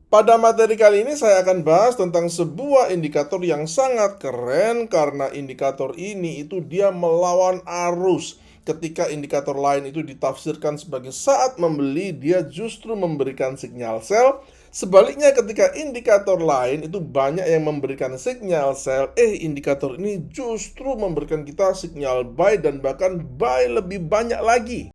Pada materi kali ini saya akan bahas tentang sebuah indikator yang sangat keren karena indikator ini itu dia melawan arus. Ketika indikator lain itu ditafsirkan sebagai saat membeli, dia justru memberikan sinyal sell. Sebaliknya ketika indikator lain itu banyak yang memberikan sinyal sell, indikator ini justru memberikan kita sinyal buy dan bahkan buy lebih banyak lagi.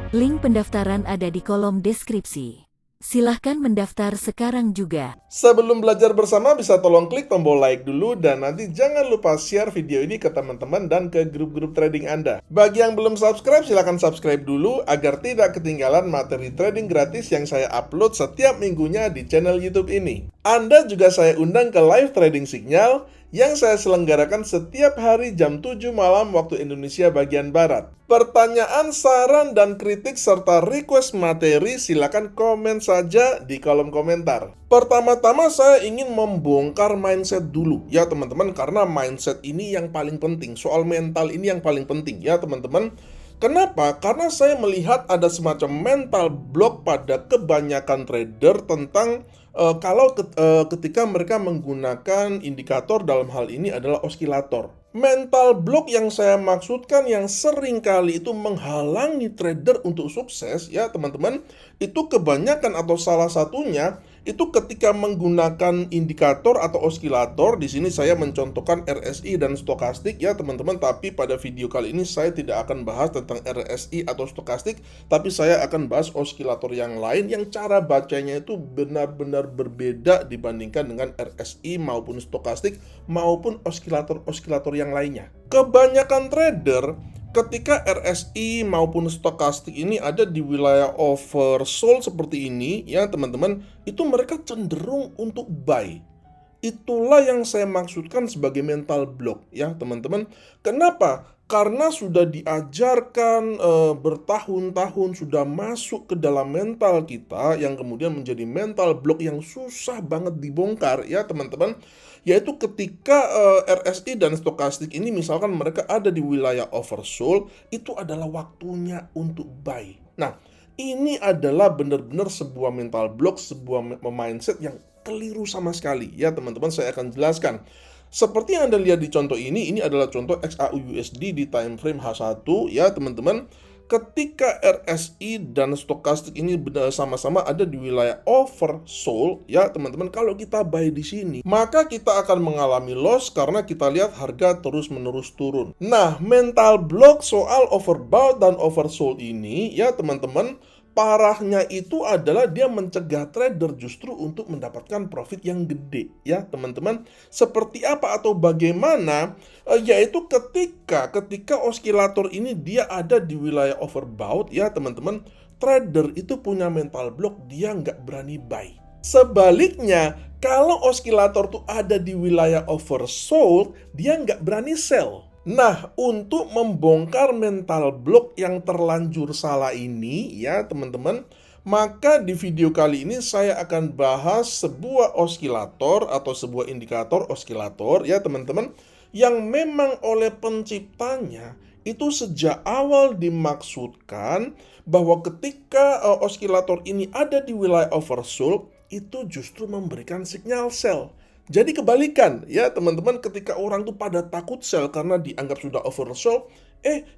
Link pendaftaran ada di kolom deskripsi. Silahkan mendaftar sekarang juga. Sebelum belajar bersama, bisa tolong klik tombol like dulu dan nanti jangan lupa share video ini ke teman-teman dan ke grup-grup trading Anda. Bagi yang belum subscribe, silahkan subscribe dulu agar tidak ketinggalan materi trading gratis yang saya upload setiap minggunya di channel YouTube ini. Anda juga saya undang ke live trading signal yang saya selenggarakan setiap hari jam 7 malam waktu Indonesia bagian Barat. Pertanyaan, saran, dan kritik serta request materi silakan komen saja di kolom komentar. Pertama-tama saya ingin membongkar mindset dulu ya teman-teman, karena mindset ini yang paling penting, soal mental ini yang paling penting ya teman-teman. Kenapa? Karena saya melihat ada semacam mental block pada kebanyakan trader tentang ketika mereka menggunakan indikator, dalam hal ini adalah oskilator. Mental block yang saya maksudkan yang sering kali itu menghalangi trader untuk sukses ya teman-teman, itu kebanyakan atau salah satunya itu ketika menggunakan indikator atau oskilator. Di sini saya mencontohkan RSI dan stokastik ya teman-teman, tapi pada video kali ini saya tidak akan bahas tentang RSI atau stokastik, tapi saya akan bahas oskilator yang lain yang cara bacanya itu benar-benar berbeda dibandingkan dengan RSI maupun stokastik maupun oskilator-oskilator yang lainnya. Kebanyakan trader ketika RSI maupun stokastik ini ada di wilayah oversold seperti ini ya teman-teman, itu mereka cenderung untuk buy. Itulah yang saya maksudkan sebagai mental block ya teman-teman. Kenapa? Karena sudah diajarkan bertahun-tahun, sudah masuk ke dalam mental kita yang kemudian menjadi mental block yang susah banget dibongkar ya teman-teman. Yaitu ketika RSI dan stokastik ini misalkan mereka ada di wilayah oversold, itu adalah waktunya untuk buy. Nah, ini adalah benar-benar sebuah mental block, sebuah mindset yang keliru sama sekali ya teman-teman. Saya akan jelaskan. Seperti yang Anda lihat di contoh ini adalah contoh XAUUSD di time frame H1 ya teman-teman. Ketika RSI dan stokastik ini sama-sama ada di wilayah oversold ya teman-teman, kalau kita buy di sini maka kita akan mengalami loss karena kita lihat harga terus-menerus turun. Nah, mental block soal overbought dan oversold ini ya teman-teman, parahnya itu adalah dia mencegah trader justru untuk mendapatkan profit yang gede ya teman-teman. Seperti apa atau bagaimana? Yaitu ketika oskilator ini dia ada di wilayah overbought ya teman-teman, trader itu punya mental block, dia nggak berani buy. Sebaliknya, kalau oskilator tuh ada di wilayah oversold, dia nggak berani sell. Nah, untuk membongkar mental block yang terlanjur salah ini ya teman-teman, maka di video kali ini saya akan bahas sebuah oskilator atau sebuah indikator oskilator ya teman-teman, yang memang oleh penciptanya itu sejak awal dimaksudkan bahwa ketika oskilator ini ada di wilayah oversold, itu justru memberikan sinyal sell. Jadi kebalikan ya teman-teman, ketika orang tuh pada takut sell karena dianggap sudah oversold,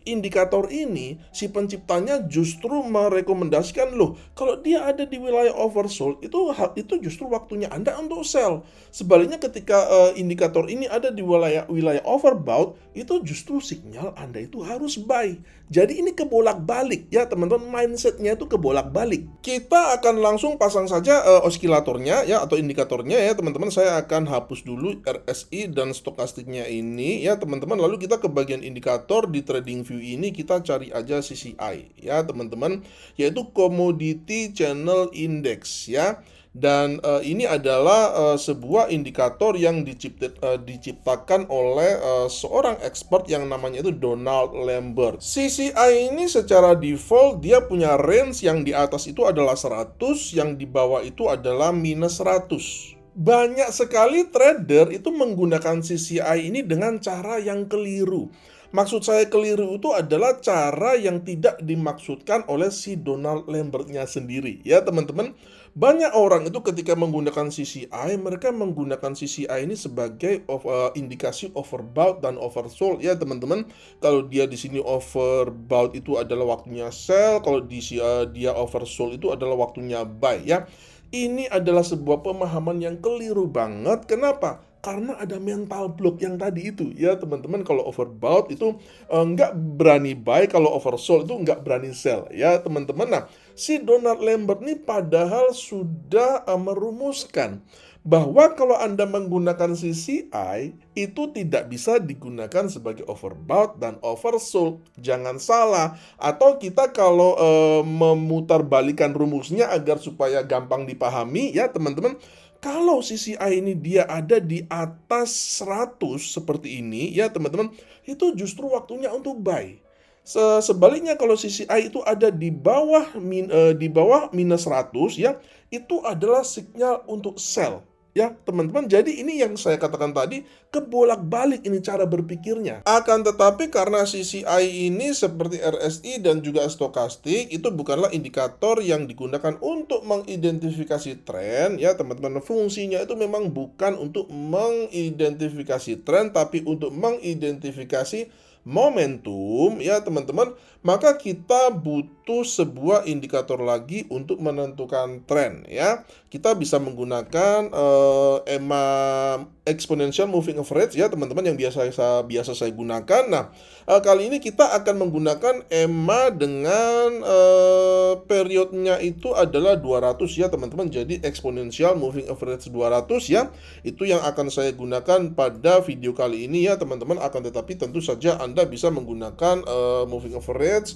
indikator ini si penciptanya justru merekomendasikan, loh kalau dia ada di wilayah oversold itu justru waktunya Anda untuk sell. Sebaliknya ketika indikator ini ada di wilayah overbought, itu justru sinyal Anda itu harus buy. Jadi ini kebolak-balik ya teman-teman, mindsetnya itu kebolak-balik. Kita akan langsung pasang saja oskilatornya ya atau indikatornya ya teman-teman. Saya akan hapus dulu RSI dan stokastiknya ini ya teman-teman. Lalu kita ke bagian indikator. Di trading view ini kita cari aja CCI ya teman-teman, yaitu Commodity Channel Index ya. Dan ini adalah sebuah indikator yang diciptakan oleh seorang expert yang namanya itu Donald Lambert. CCI ini secara default dia punya range yang di atas itu adalah 100, yang di bawah itu adalah minus 100. banyak sekali trader itu menggunakan CCI ini dengan cara yang keliru. Maksud saya keliru itu adalah cara yang tidak dimaksudkan oleh si Donald Lambertnya sendiri. Ya teman-teman, banyak orang itu ketika menggunakan CCI, mereka menggunakan CCI ini sebagai indikasi overbought dan oversold. Ya teman-teman, kalau dia di sini overbought itu adalah waktunya sell, kalau dia oversold itu adalah waktunya buy. Ya, ini adalah sebuah pemahaman yang keliru banget. Kenapa? Karena ada mental block yang tadi itu. Ya teman-teman, kalau overbought itu nggak berani buy, kalau oversold itu nggak berani sell. Ya teman-teman, nah si Donald Lambert ini padahal sudah merumuskan bahwa kalau Anda menggunakan CCI itu tidak bisa digunakan sebagai overbought dan oversold. Jangan salah. Atau kita kalau memutarbalikan rumusnya agar supaya gampang dipahami, ya teman-teman, kalau CCI ini dia ada di atas 100 seperti ini, ya teman-teman, itu justru waktunya untuk buy. Sebaliknya kalau CCI itu ada di bawah minus 100, ya, itu adalah sinyal untuk sell. Ya teman-teman, jadi ini yang saya katakan tadi, kebolak-balik ini cara berpikirnya. Akan tetapi karena CCI ini seperti RSI dan juga stokastik itu bukanlah indikator yang digunakan untuk mengidentifikasi tren. Ya teman-teman, fungsinya itu memang bukan untuk mengidentifikasi tren, tapi untuk mengidentifikasi momentum. Ya teman-teman, maka kita butuh sebuah indikator lagi untuk menentukan tren. Ya, kita bisa menggunakan EMA exponential moving average, ya teman-teman, yang biasa saya gunakan. Nah, kali ini kita akan menggunakan EMA dengan periodnya itu adalah 200, ya teman-teman. Jadi exponential moving average 200, ya, itu yang akan saya gunakan pada video kali ini, ya teman-teman. Akan tetapi tentu saja Anda bisa menggunakan moving average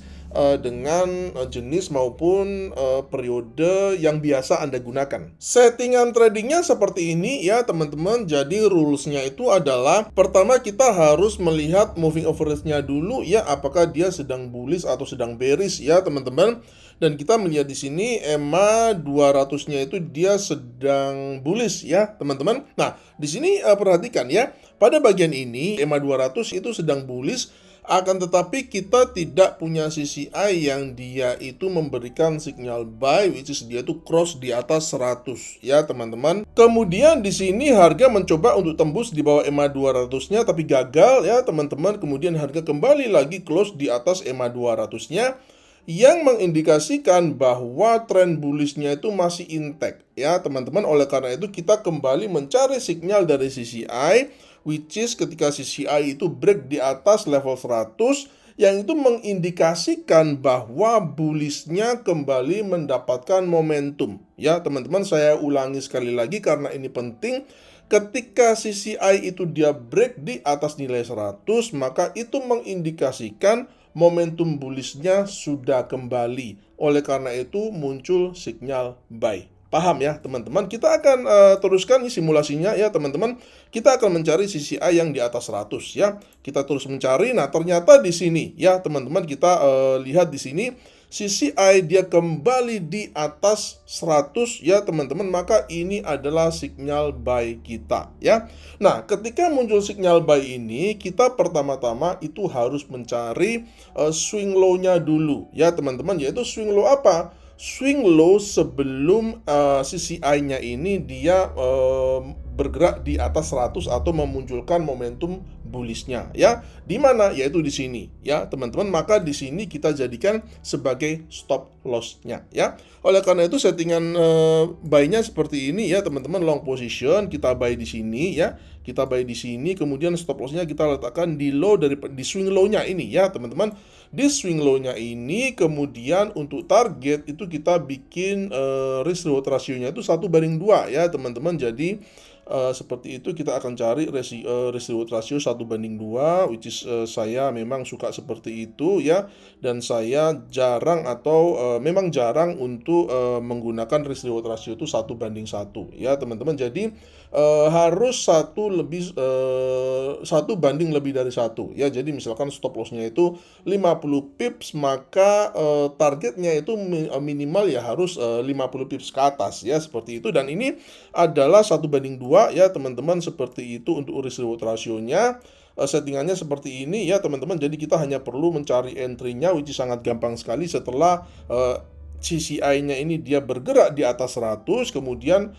dengan jenis maupun periode yang biasa Anda gunakan. Settingan tradingnya seperti ini, ya teman-teman. Jadi rulesnya itu adalah, pertama kita harus melihat moving average-nya dulu, ya, apakah dia sedang bullish atau sedang bearish, ya teman-teman. Dan kita melihat di sini EMA 200-nya itu dia sedang bullish, ya teman-teman. Nah, di sini perhatikan ya, pada bagian ini EMA 200 itu sedang bullish. Akan tetapi kita tidak punya CCI yang dia itu memberikan sinyal buy, which is dia itu cross di atas 100, ya teman-teman. Kemudian di sini harga mencoba untuk tembus di bawah EMA 200-nya tapi gagal, ya teman-teman. Kemudian harga kembali lagi close di atas EMA 200-nya yang mengindikasikan bahwa tren bullishnya itu masih intact, ya teman-teman. Oleh karena itu kita kembali mencari sinyal dari CCI, which is ketika CCI itu break di atas level 100, yang itu mengindikasikan bahwa bullishnya kembali mendapatkan momentum. Ya teman-teman, saya ulangi sekali lagi karena ini penting. Ketika CCI itu dia break di atas nilai 100, maka itu mengindikasikan momentum bullishnya sudah kembali. Oleh karena itu muncul sinyal buy. Paham ya teman-teman? Kita akan teruskan simulasinya, ya teman-teman. Kita akan mencari CCI yang di atas 100, ya. Kita terus mencari. Nah, ternyata di sini, ya teman-teman, kita lihat di sini CCI dia kembali di atas 100, ya teman-teman. Maka ini adalah sinyal buy kita, ya. Nah, ketika muncul sinyal buy ini, kita pertama-tama itu harus mencari swing low-nya dulu, ya teman-teman. Yaitu swing low apa? Swing low sebelum CCI-nya ini dia bergerak di atas 100 atau memunculkan momentum bullishnya, ya. Di mana? Yaitu di sini, ya teman-teman. Maka di sini kita jadikan sebagai stop loss-nya, ya. Oleh karena itu settingan buy-nya seperti ini, ya teman-teman. Long position kita buy di sini, ya. Kita buy di sini, kemudian stop loss-nya kita letakkan di low di swing low-nya ini, ya teman-teman. Di swing low-nya ini, kemudian untuk target itu kita bikin risk reward ratio-nya itu 1:2, ya teman-teman. Jadi seperti itu kita akan cari risk reward ratio 1:2, which is saya memang suka seperti itu, ya. Dan saya jarang atau memang jarang untuk menggunakan risk reward ratio itu 1:1, ya teman-teman. Jadi harus satu banding lebih dari satu ya. Jadi misalkan stop lossnya itu 50 pips, maka targetnya itu minimal ya harus 50 pips ke atas ya, seperti itu. Dan ini adalah 1:2 ya teman-teman, seperti itu untuk risk reward rasionya. Settingannya seperti ini ya teman-teman. Jadi kita hanya perlu mencari entry-nya, which is sangat gampang sekali. Setelah CCI-nya ini dia bergerak di atas 100, kemudian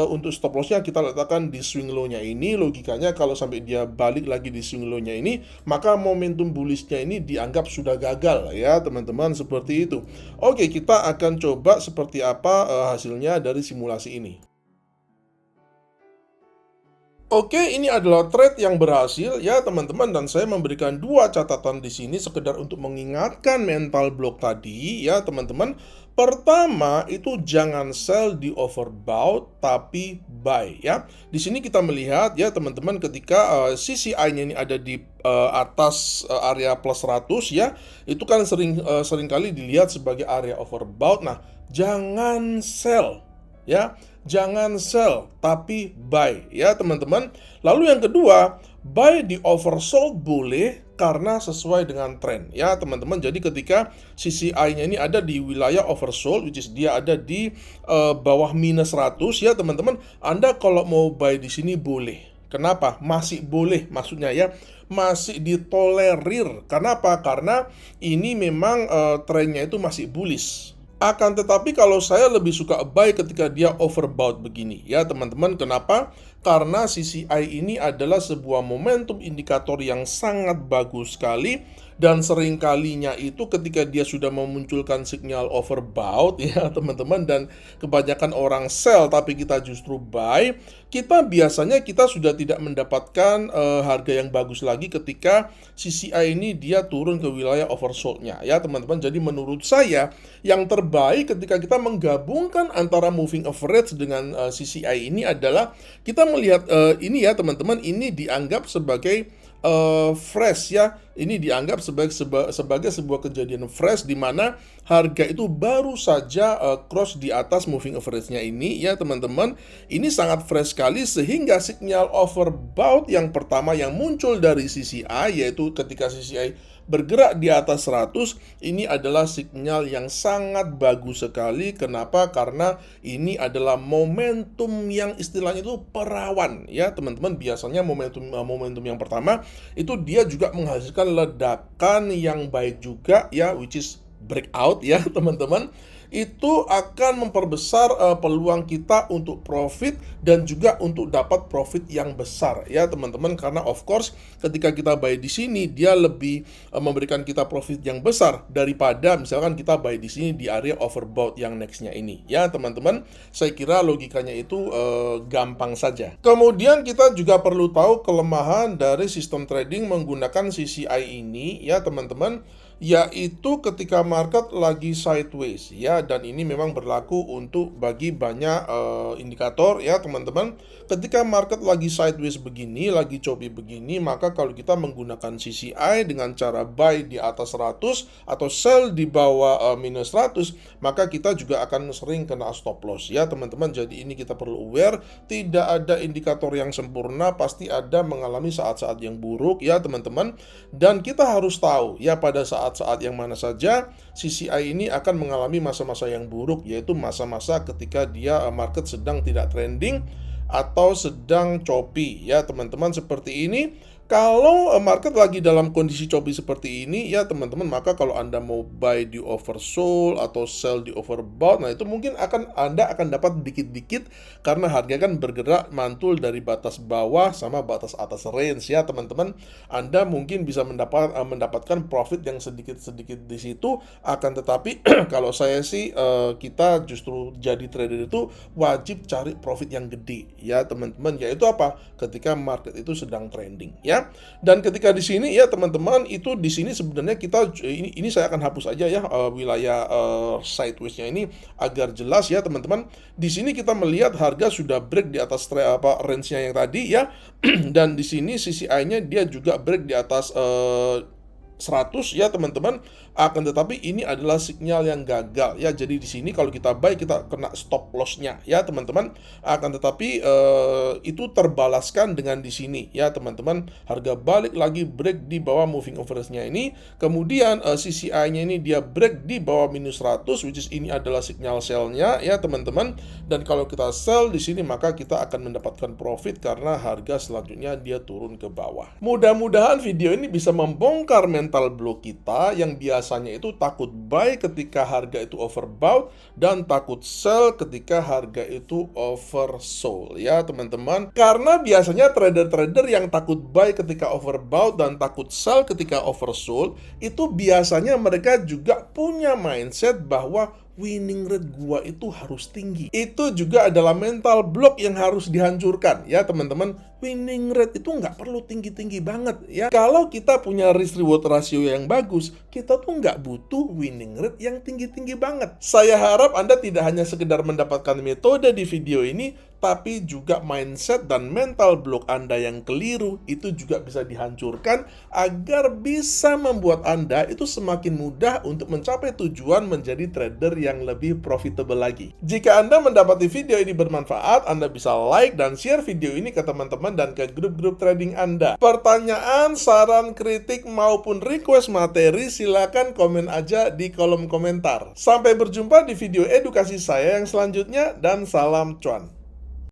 untuk stop loss-nya kita letakkan di swing low-nya ini. Logikanya kalau sampai dia balik lagi di swing low-nya ini, maka momentum bullish-nya ini dianggap sudah gagal ya teman-teman, seperti itu. Oke, kita akan coba seperti apa hasilnya dari simulasi ini. Oke, ini adalah trade yang berhasil ya teman-teman, dan saya memberikan dua catatan di sini sekedar untuk mengingatkan mental block tadi ya teman-teman. Pertama itu jangan sell di overbought tapi buy ya. Di sini kita melihat ya teman-teman, ketika CCI-nya ini ada di atas area plus 100 ya, itu kan seringkali dilihat sebagai area overbought. Nah, jangan sell ya. Jangan sell, tapi buy ya teman-teman. Lalu yang kedua, buy di oversold boleh karena sesuai dengan tren ya teman-teman. Jadi ketika CCI-nya ini ada di wilayah oversold, which is dia ada di bawah minus 100 ya teman-teman, Anda kalau mau buy di sini boleh. Kenapa? Masih boleh, maksudnya ya, masih ditolerir. Kenapa? Karena ini memang trennya itu masih bullish. Akan tetapi kalau saya lebih suka buy ketika dia overbought begini ya teman-teman. Kenapa? Karena CCI ini adalah sebuah momentum indikator yang sangat bagus sekali, dan seringkalinya itu ketika dia sudah memunculkan sinyal overbought ya teman-teman, dan kebanyakan orang sell tapi kita justru buy, kita biasanya sudah tidak mendapatkan harga yang bagus lagi ketika CCI ini dia turun ke wilayah oversold-nya ya teman-teman. Jadi menurut saya yang terbaik ketika kita menggabungkan antara moving average dengan CCI ini adalah kita melihat ini ya teman-teman, ini dianggap sebagai fresh ya. Ini dianggap sebagai sebuah kejadian fresh di mana harga itu baru saja cross di atas moving average-nya ini ya teman-teman. Ini sangat fresh sekali, sehingga sinyal overbought yang pertama yang muncul dari CCI, yaitu ketika CCI bergerak di atas 100, ini adalah sinyal yang sangat bagus sekali. Kenapa? Karena ini adalah momentum yang istilahnya itu perawan ya teman-teman. Biasanya momentum yang pertama itu dia juga menghasilkan ledakan yang baik juga ya, which is breakout ya teman-teman. Itu akan memperbesar peluang kita untuk profit dan juga untuk dapat profit yang besar ya teman-teman. Karena of course ketika kita buy di sini dia lebih memberikan kita profit yang besar daripada misalkan kita buy di sini di area overbought yang nextnya ini ya teman-teman. Saya kira logikanya itu gampang saja. Kemudian kita juga perlu tahu kelemahan dari sistem trading menggunakan CCI ini ya teman-teman, yaitu ketika market lagi sideways ya, dan ini memang berlaku untuk bagi banyak indikator ya teman-teman. Ketika market lagi sideways begini, lagi choppy begini, maka kalau kita menggunakan CCI dengan cara buy di atas 100 atau sell di bawah minus 100, maka kita juga akan sering kena stop loss ya teman-teman. Jadi ini kita perlu aware, tidak ada indikator yang sempurna, pasti ada mengalami saat-saat yang buruk ya teman-teman. Dan kita harus tahu ya, pada saat yang mana saja CCI ini akan mengalami masa-masa yang buruk, yaitu masa-masa ketika dia market sedang tidak trending atau sedang choppy ya teman-teman, seperti ini. Kalau market lagi dalam kondisi choppy seperti ini ya teman-teman, maka kalau Anda mau buy di oversold atau sell di overbought, nah itu mungkin Anda akan dapat dikit-dikit karena harga kan bergerak mantul dari batas bawah sama batas atas range ya teman-teman. Anda mungkin bisa mendapatkan profit yang sedikit-sedikit di situ. Akan tetapi kalau saya sih kita justru jadi trader itu wajib cari profit yang gede ya teman-teman, yaitu apa? Ketika market itu sedang trending ya. Dan ketika di sini ya teman-teman, itu di sini sebenarnya kita ini saya akan hapus aja ya wilayah sideways-nya ini agar jelas ya teman-teman. Di sini kita melihat harga sudah break di atas range-nya yang tadi ya. Dan di sini CCI-nya dia juga break di atas 100 ya teman-teman, akan tetapi ini adalah sinyal yang gagal ya. Jadi di sini kalau kita buy kita kena stop loss-nya ya teman-teman. Akan tetapi itu terbalaskan dengan di sini ya teman-teman. Harga balik lagi break di bawah moving average-nya ini. Kemudian CCI-nya ini dia break di bawah minus 100, which is ini adalah sinyal sell-nya ya teman-teman. Dan kalau kita sell di sini maka kita akan mendapatkan profit karena harga selanjutnya dia turun ke bawah. Mudah-mudahan video ini bisa membongkar mental block kita yang biasanya itu takut buy ketika harga itu overbought dan takut sell ketika harga itu oversold ya teman-teman. Karena biasanya trader-trader yang takut buy ketika overbought dan takut sell ketika oversold itu biasanya mereka juga punya mindset bahwa winning rate gua itu harus tinggi. Itu juga adalah mental block yang harus dihancurkan ya teman-teman. Winning rate itu nggak perlu tinggi-tinggi banget ya. Kalau kita punya risk reward ratio yang bagus, kita tuh nggak butuh winning rate yang tinggi-tinggi banget. Saya harap Anda tidak hanya sekedar mendapatkan metode di video ini, tapi juga mindset dan mental block Anda yang keliru itu juga bisa dihancurkan agar bisa membuat Anda itu semakin mudah untuk mencapai tujuan menjadi trader yang lebih profitable lagi. Jika Anda mendapati video ini bermanfaat, Anda bisa like dan share video ini ke teman-teman dan ke grup-grup trading Anda. Pertanyaan, saran, kritik maupun request materi silakan komen aja di kolom komentar. Sampai berjumpa di video edukasi saya yang selanjutnya dan salam cuan.